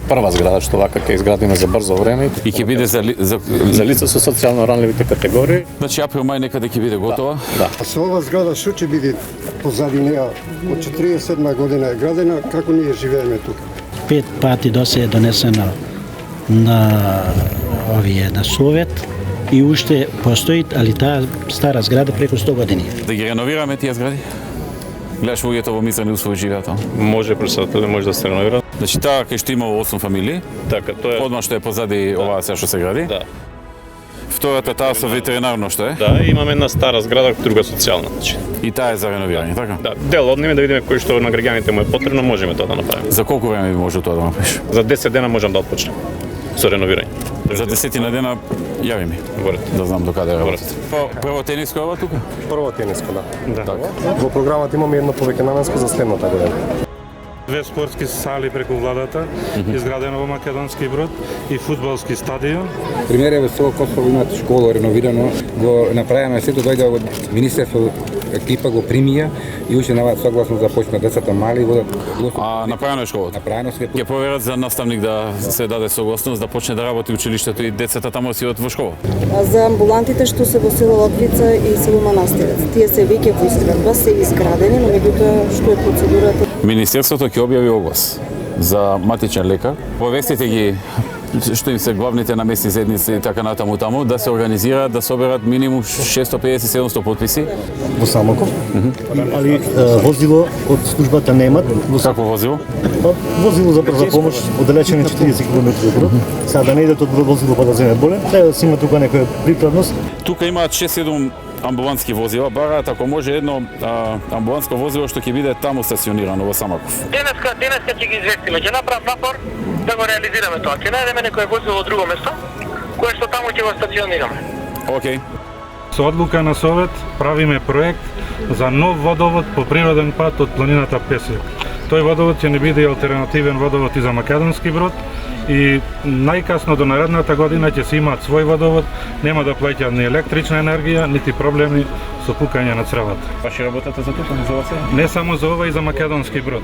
Прва зграда што вака ќе изградиме за брзо време И ќе биде за лица со социјално ранливите категории. Значи април мај некаде ќе биде готова. Да. А со ова зграда што ќе биде позади неа? Од 47 година е градена, како ние живееме тука? 5 пати досе е донесено на на Совет и уште постои, али таа стара зграда преку 100 години. Да ги реновираме тие згради? Гледаш луѓето во мизерни услови живеат таму. Може председател, може да се реновира. Значи таа кај што имало 8 фамилии, Така, тоа е. одма што е позади оваа сега што се гради. Да. Втората таа со ветеринарно што е? Да, имаме една стара зграда, друга социјална. Значи. И таа е за реновирање, така? Да, дел од ними да видиме кој што на граѓаните му е потребно, можеме тоа да направиме. За колку време би може тоа да направиш? За 10 дена можам да отпочнем со реновирање. За 10 дена јави ми. Говорете. Да знам докаде работите. Прво тениско ова тука? Прво тениско, да. Така. Во програмата имаме едно повеќенаменско за следната година. Две спортски сали преку владата, изградено во Македонски Брод и фудбалски стадион. Пример во село Косово имат школа реновирано, го направиме сето, дојде од министерство, екипа го примија и уште нават согласно започна децата мали водат. А направено е школата? Направено све. Ќе проверат за наставник да се даде согласност да почне да работи училиштето и децата таму да си одат во школа. За амбулантите што се во село Латвица и село Манастирец, тие се веќе во изградба, се изградени, но меѓутоа што е процедурата? Министерството ќе објави оглас за матичен лекар. Повестите ги што им се главните наместни заедници и така натаму таму да се организираат да соберат минимум 650-700 потписи. Во Самоков, али возило од службата немат. Какво возило? Возило за брза помош, оддалечени 40 км од Брод. Сега да не идат од возило па да земе болен, треба да си има тука некоја приправност. Тука имаат 6-7 амбулантски возила, бараат ако може едно амбулантско возило што ќе биде таму стационирано во Самоков. Денеска ќе ги известиме, ќе направам напор да го реализираме тоа. Ќе најдеме некое возило во друго место, кое што таму ќе го стационираме. Океј. Со одлука на Совет правиме проект за нов водовод по природен пат од планината Песек. Тој водовод ќе не биде алтернативен водовод и за Македонски Брод и најкасно до наредната година ќе се имаат свој водовод, нема да плаќаат ни електрична енергија, нити проблеми со пукање на цревата. Па ќе работате за тоа, за ова? Не само за ова и за Македонски Брод.